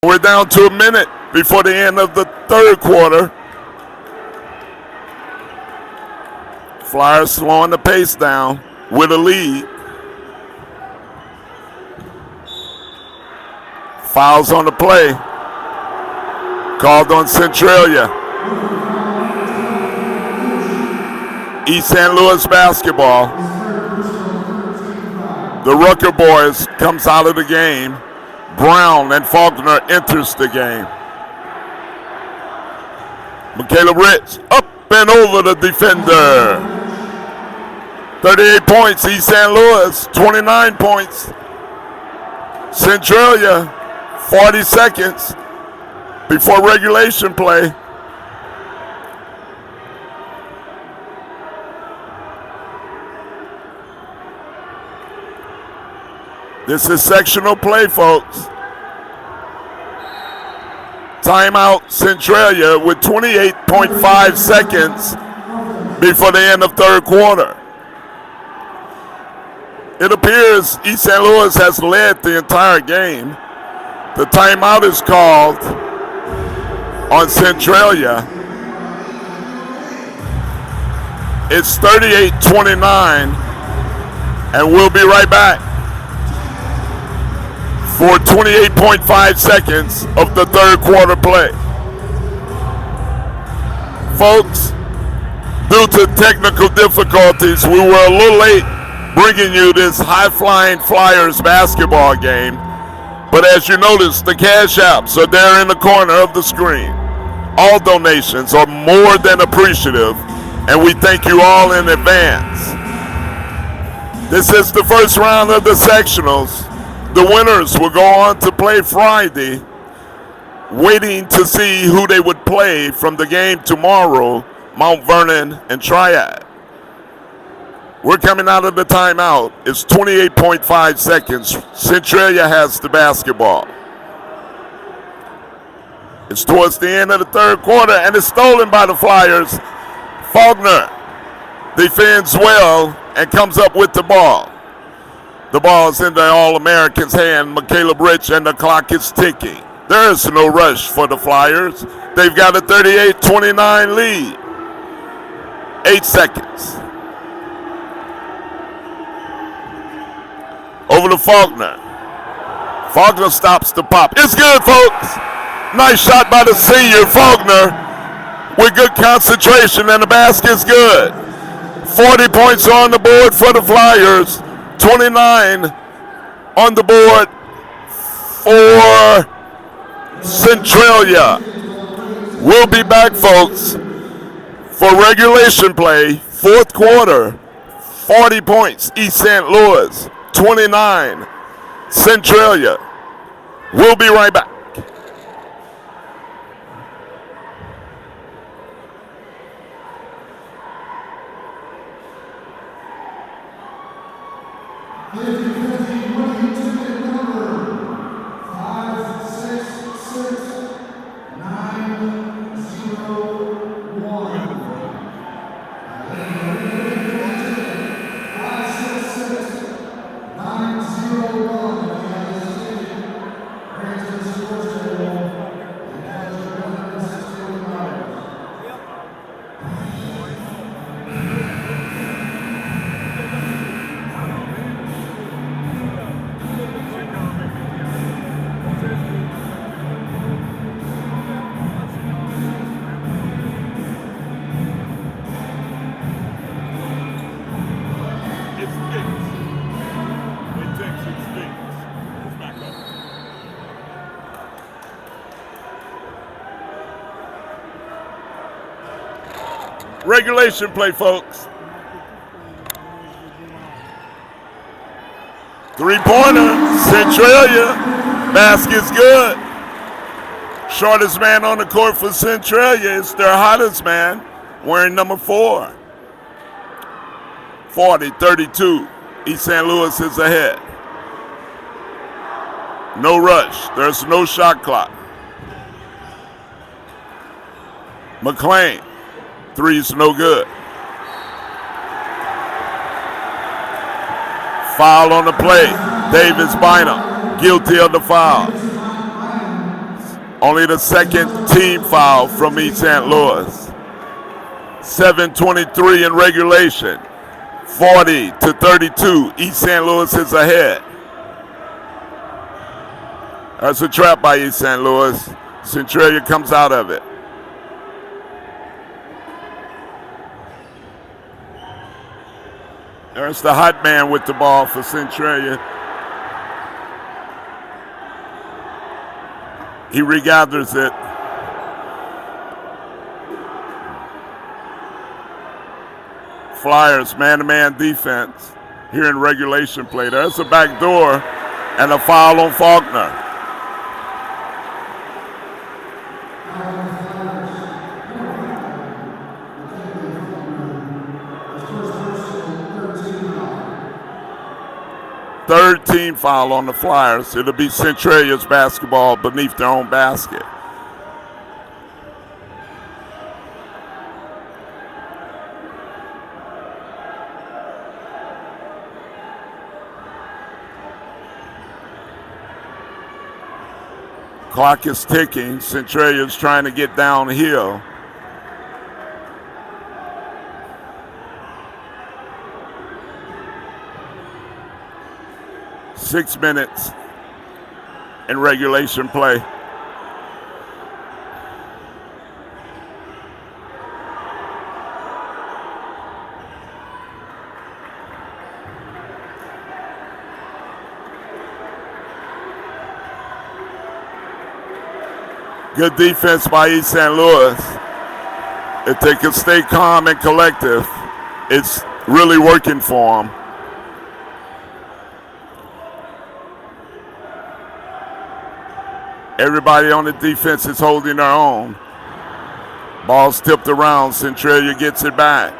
We're down to a minute before the end of the third quarter. Flyers slowing the pace down with a lead. Fouls on the play. Called on Centralia. East St. Louis basketball. The Rucker boys comes out of the game. Brown and Faulkner enters the game. Michaela Rich up and over the defender. 38 points, East St. Louis. 29 points, Centralia. 40 seconds before regulation play. This is sectional play, folks. Timeout, Centralia, with 28.5 seconds before the end of third quarter. It appears East St. Louis has led the entire game. The timeout is called on Centralia. It's 38-29, and we'll be right back for 28.5 seconds of the third quarter play. Folks, due to technical difficulties, we were a little late bringing you this high-flying Flyers basketball game. But as you notice, the cash apps are there in the corner of the screen. All donations are more than appreciative, and we thank you all in advance. This is the first round of the sectionals. The winners will go on to play Friday, waiting to see who they would play from the game tomorrow, Mount Vernon and Triad. We're coming out of the timeout. It's 28.5 seconds. Centralia has the basketball. It's towards the end of the third quarter, and it's stolen by the Flyers. Faulkner defends well and comes up with the ball. The ball is in the All-American's hand, Michaela Rich, and the clock is ticking. There is no rush for the Flyers. They've got a 38-29 lead. 8 seconds. Over to Faulkner. Faulkner stops the pop. It's good, folks. Nice shot by the senior, Faulkner, with good concentration, and the basket's good. 40 points on the board for the Flyers. 29 on the board for Centralia. We'll be back, folks, for regulation play, fourth quarter. 40 points, East St. Louis. 29, Centralia. We'll be right back. Regulation play, folks. Three-pointer, Centralia. Basket's good. Shortest man on the court for Centralia is their hottest man, wearing number 4. 40-32. East St. Louis is ahead. No rush. There's no shot clock. McLean. Three's no good. Foul on the play. Davis Bynum, guilty of the foul. Only the second team foul from East St. Louis. 7:23 in regulation. 40-32. East St. Louis is ahead. That's a trap by East St. Louis. Centralia comes out of it. There's the hot man with the ball for Centralia. He regathers it. Flyers man-to-man defense here in regulation play. There's a back door and a foul on Faulkner. Third team foul on the Flyers. It'll be Centralia's basketball beneath their own basket. Clock is ticking. Centralia's trying to get downhill. Six minutes in regulation play. Good defense by East St. Louis. If they can stay calm and collective, it's really working for them. Everybody on the defense is holding their own. Ball's tipped around. Centralia gets it back.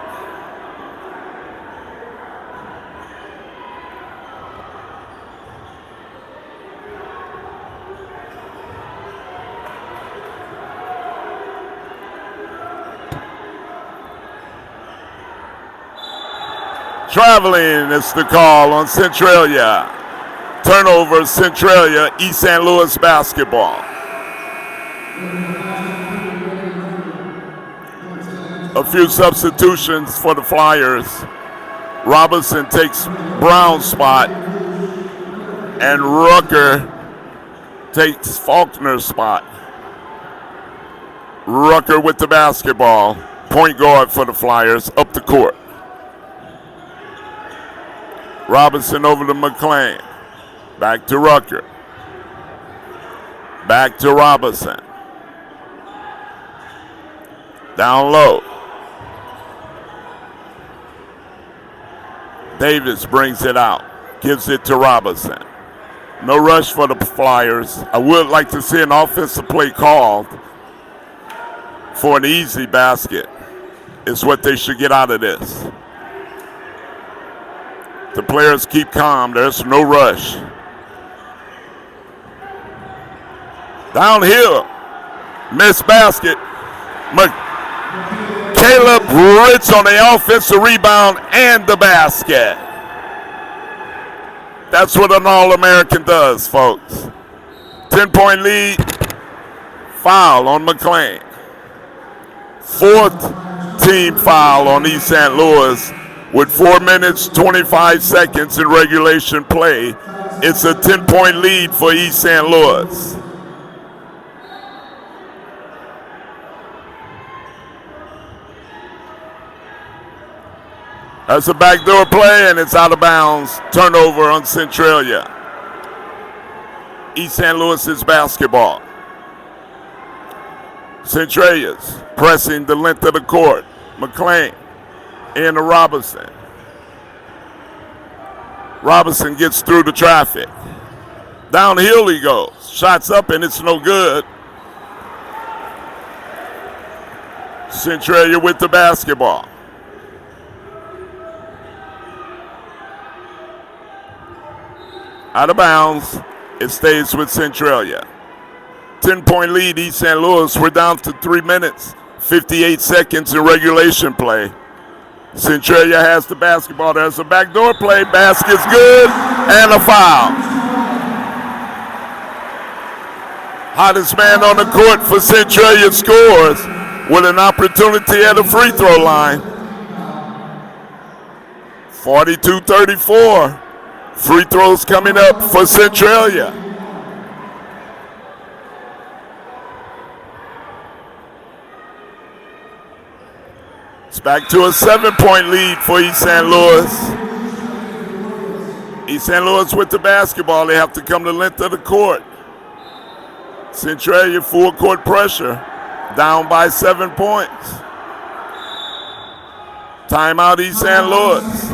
Traveling is the call on Centralia. Turnover, Centralia, East St. Louis basketball. A few substitutions for the Flyers. Robinson takes Brown's spot, and Rucker takes Faulkner's spot. Rucker with the basketball. Point guard for the Flyers, up the court. Robinson over to McLean. Back to Rucker. Back to Robinson. Down low. Davis brings it out. Gives it to Robinson. No rush for the Flyers. I would like to see an offensive play called for an easy basket. Is what they should get out of this. The players keep calm. There's no rush. Downhill. Missed basket. Caleb Ritz on the offensive rebound and the basket. That's what an All-American does, folks. 10-point lead. Foul on McLean. Fourth team foul on East St. Louis with 4 minutes, 25 seconds in regulation play. It's a 10-point lead for East St. Louis. That's a backdoor play, and it's out of bounds. Turnover on Centralia. East St. Louis's basketball. Centralia's pressing the length of the court. McLean into Robinson. Robinson gets through the traffic. Downhill he goes. Shots up, and it's no good. Centralia with the basketball. Out of bounds. It stays with Centralia. 10-point lead, East St. Louis. We're down to 3 minutes, 58 seconds in regulation play. Centralia has the basketball. There's a backdoor play. Basket's good, and a foul. Hottest man on the court for Centralia scores with an opportunity at the free throw line. 42-34. Free throws coming up for Centralia. It's back to a 7-point lead for East St. Louis. East St. Louis with the basketball. They have to come to the length of the court. Centralia full court pressure. Down by 7 points. Timeout East St. Louis.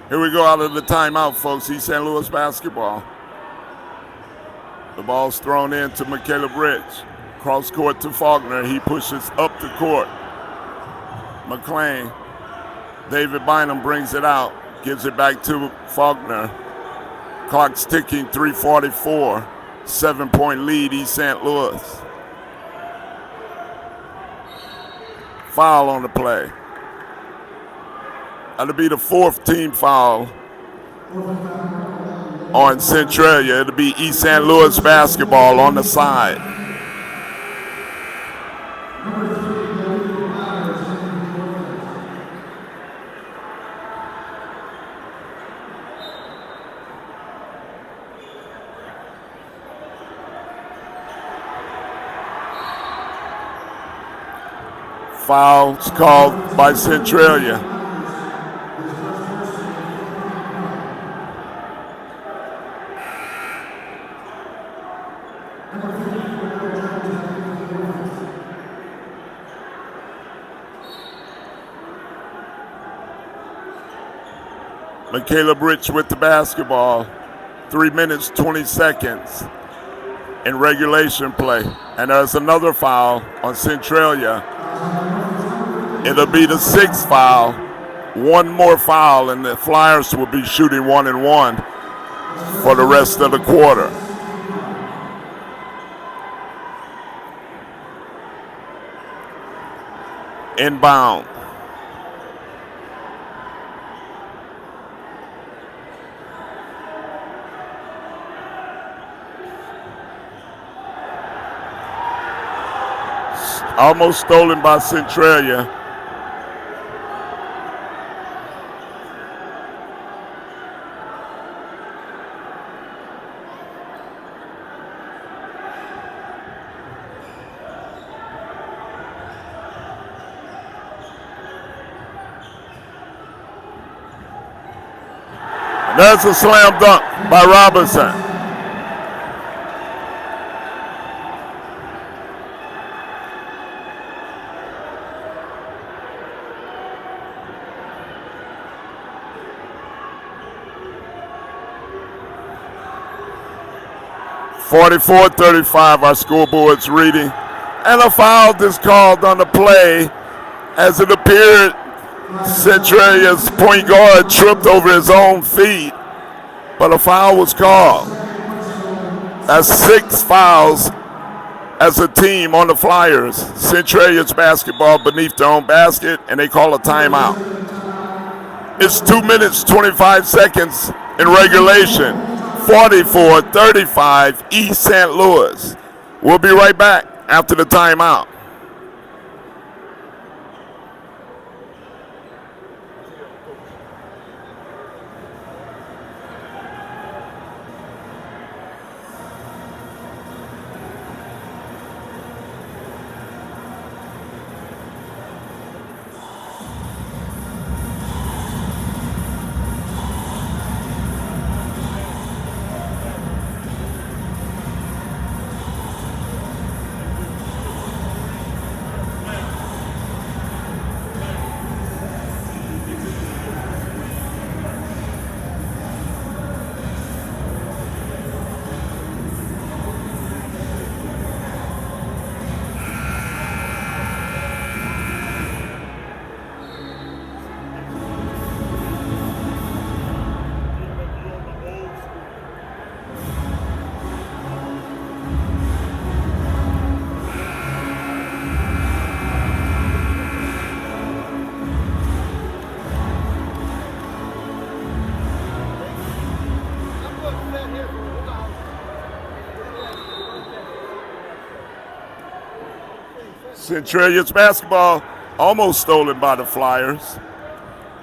Here we go out of the timeout, folks. East St. Louis basketball. The ball's thrown in to McCaleb Rich. Cross court to Faulkner. He pushes up the court. McLean. David Bynum brings it out. Gives it back to Faulkner. Clock's ticking, 3:44. 7-point lead, East St. Louis. Foul on the play. That'll be the 4th team foul on Centralia. It'll be East St. Louis basketball on the side. Fouls called by Centralia. McCaleb Rich with the basketball. 3 minutes, 20 seconds in regulation play. And there's another foul on Centralia. It'll be the 6th foul. One more foul, and the Flyers will be shooting 1-1 for the rest of the quarter. Inbound. Almost stolen by Centralia. That's a slam dunk by Robinson. .44-35, our scoreboard's reading. And a foul is called on the play as it appeared Centralia's point guard tripped over his own feet, but a foul was called. That's 6 fouls as a team on the Flyers. Centralia's basketball beneath their own basket, and they call a timeout. It's 2 minutes, 25 seconds in regulation. 44-35, East St. Louis. We'll be right back after the timeout. Centralia's basketball almost stolen by the Flyers.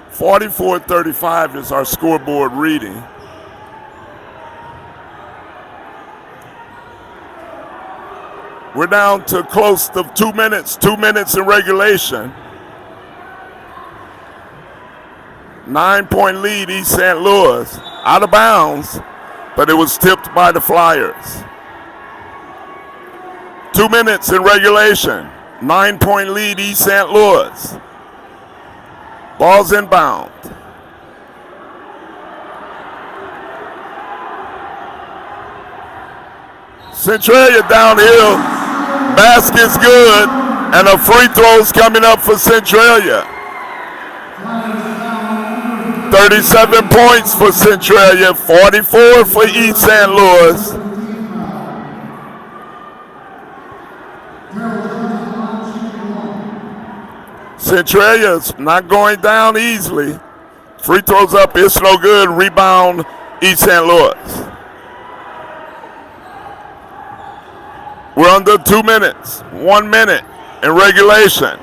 44-35 is our scoreboard reading. We're down to close to 2 minutes, 2 minutes in regulation. 9-point lead, East St. Louis. Out of bounds, but it was tipped by the Flyers. 2 minutes in regulation. 9-point lead, East St. Louis. Ball's inbound. Centralia downhill. Basket's good. And a free throw's coming up for Centralia. 37 points for Centralia. 44 for East St. Louis. Centralia's not going down easily. Free throws up, it's no good. Rebound, East St. Louis. We're under 2 minutes, 1 minute in regulation.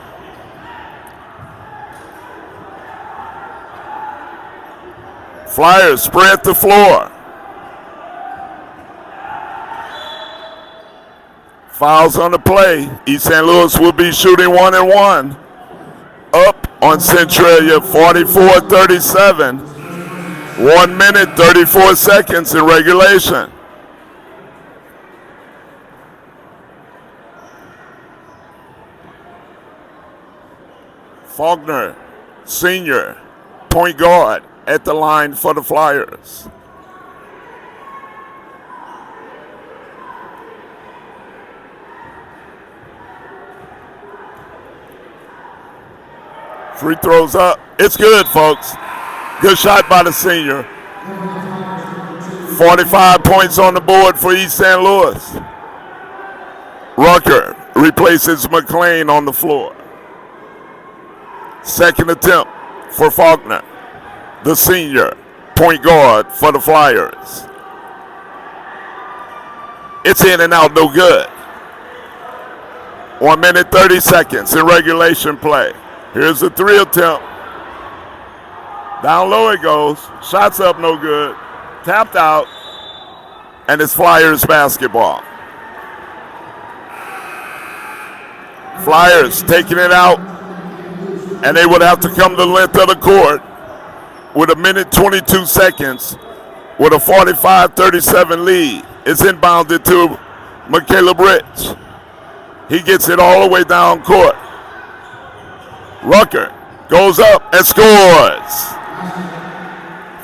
Flyers spread the floor. Fouls on the play. East St. Louis will be shooting 1-and-1. Up on Centralia, 44-37. 1 minute, 34 seconds in regulation. Faulkner, senior, point guard at the line for the Flyers. Free throws up. It's good, folks. Good shot by the senior. 45 points on the board for East St. Louis. Rucker replaces McLean on the floor. Second attempt for Faulkner, the senior point guard for the Flyers. It's in and out, no good. 1 minute, 30 seconds in regulation play. Here's the three attempt. Down low it goes. Shots up, no good. Tapped out. And it's Flyers basketball. Flyers taking it out. And they would have to come the length of the court with 1 minute, 22 seconds with a 45-37 lead. It's inbounded to McCaleb Rich. He gets it all the way down court. Rucker goes up and scores.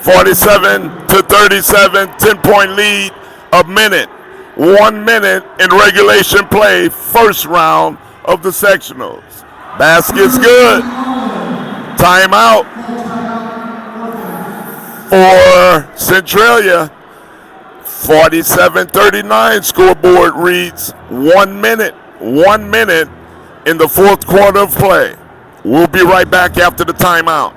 47-37, 10-point lead, a minute. 1 minute in regulation play, first round of the sectionals. Basket's good. Timeout for Centralia. 47-39 scoreboard reads 1 minute. 1 minute in the fourth quarter of play. We'll be right back after the timeout.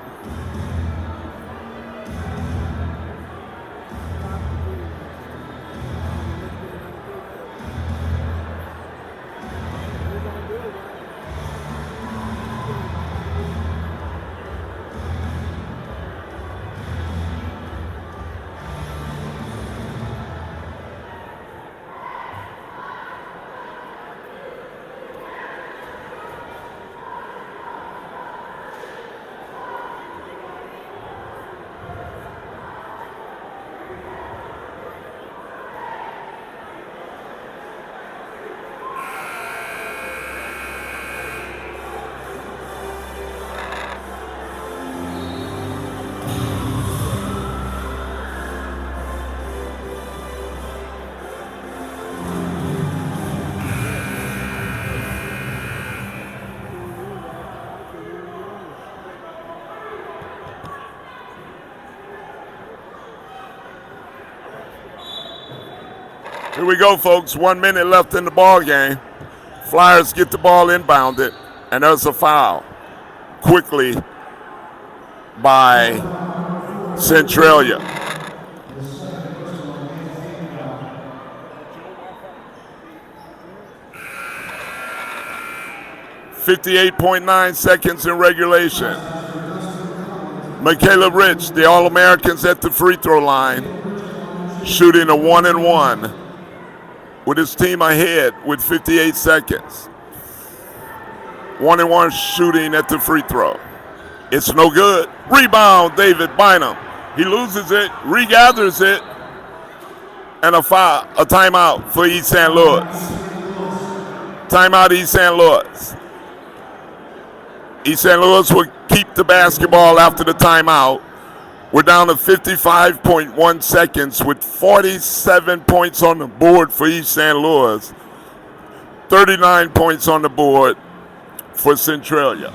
Here we go, folks. 1 minute left in the ball game. Flyers get the ball inbounded, and there's a foul quickly by Centralia. .9 seconds in regulation. Michaela Rich, the All-Americans at the free throw line, shooting a 1-and-1 with his team ahead with 58 seconds. 1-and-1 shooting at the free throw. It's no good. Rebound, David Bynum. He loses it, regathers it, and a timeout for East St. Louis. Timeout, East St. Louis. East St. Louis will keep the basketball after the timeout. We're down to 55.1 seconds with 47 points on the board for East St. Louis, 39 points on the board for Centralia.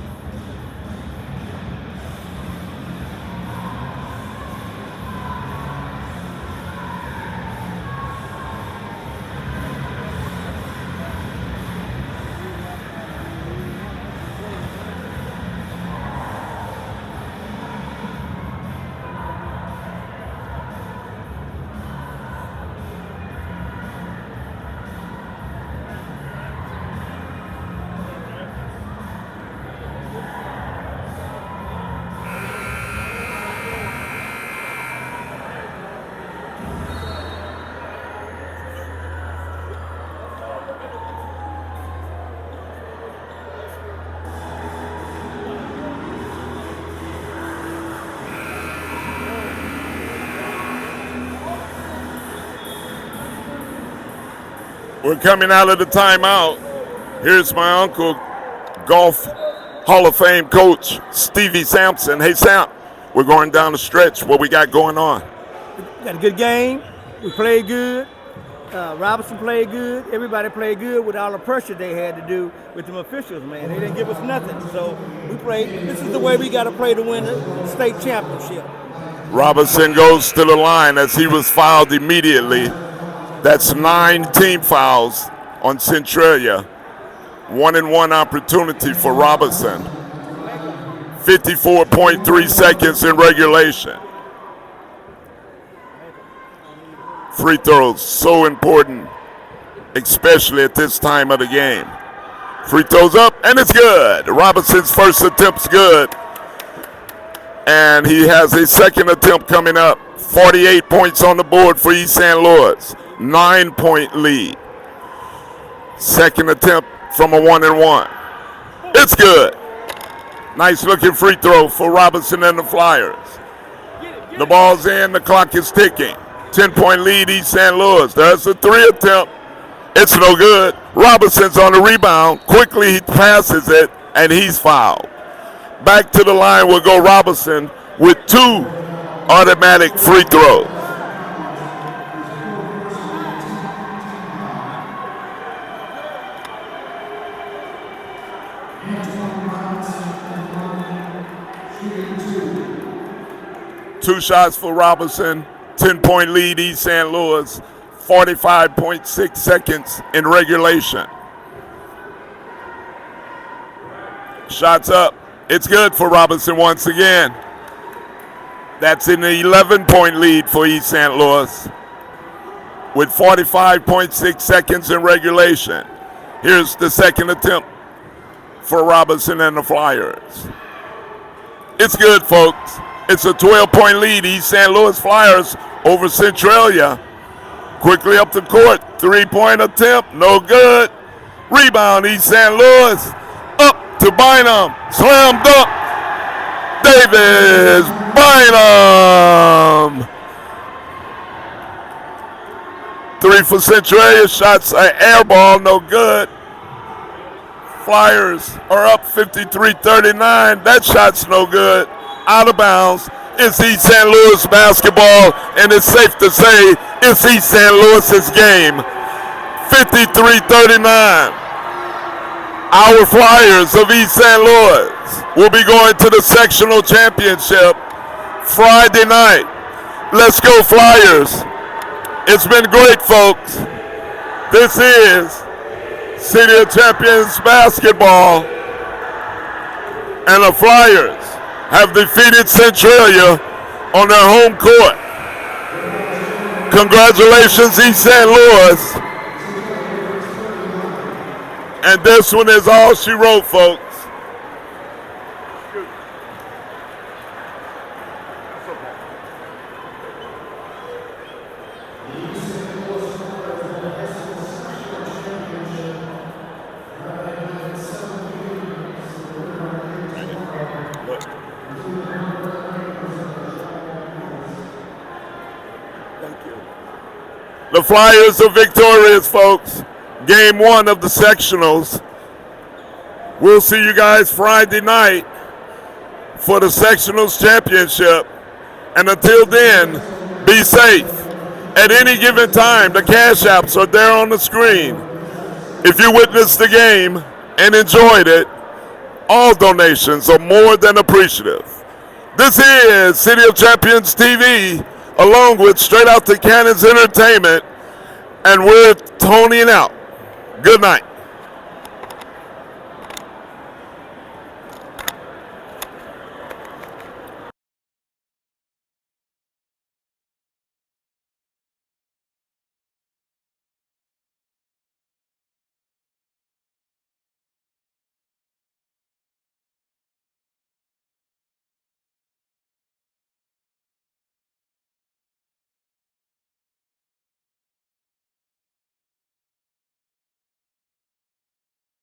We're coming out of the timeout. Here's my uncle, Golf Hall of Fame coach, Stevie Sampson. Hey, Sam, we're going down the stretch. What we got going on? We got a good game. We played good. Robinson played good. Everybody played good with all the pressure they had to do with them officials, man. They didn't give us nothing. So we played. This is the way we got to play to win the state championship. Robinson goes to the line as he was fouled immediately. That's 9 team fouls on Centralia. 1-and-1 opportunity for Robinson. 54.3 seconds in regulation. Free throws, so important, especially at this time of the game. Free throws up, and it's good. Robinson's first attempt's good. And he has a second attempt coming up. 48 points on the board for East St. Louis. 9-point lead. Second attempt from a 1-and-1. It's good. Nice looking free throw for Robinson and the Flyers. The ball's in, the clock is ticking. 10-point lead, East St. Louis. There's a 3 attempt. It's no good. Robinson's on the rebound. Quickly he passes it, and he's fouled. Back to the line will go Robinson with 2 automatic free throws. Two shots for Robinson. 10-point lead, East St. Louis. 45.6 seconds in regulation. Shots up. It's good for Robinson once again. That's an 11-point lead for East St. Louis with 45.6 seconds in regulation. Here's the second attempt for Robinson and the Flyers. It's good, folks. It's a 12-point lead. East St. Louis Flyers over Centralia. Quickly up the court. 3-point attempt. No good. Rebound, East St. Louis. Up to Bynum. Slam dunk. Davis Bynum. 3 for Centralia. Shots are air ball. No good. Flyers are up 53-39. That shot's no good. Out of bounds. It's East St. Louis basketball, and it's safe to say it's East St. Louis's game. 53-39. Our Flyers of East St. Louis will be going to the sectional championship Friday night. Let's go, Flyers. It's been great, folks. This is City of Champions basketball, and the Flyers have defeated Centralia on their home court. Congratulations, East St. Louis. And this one is all she wrote, folks. The Flyers are victorious, folks. Game 1 of the sectionals. We'll see you guys Friday night for the sectionals championship. And until then, be safe. At any given time, the cash apps are there on the screen. If you witnessed the game and enjoyed it, all donations are more than appreciative. This is City of Champions TV, along with Straight Out to Cannons Entertainment, and we're toning out. Good night.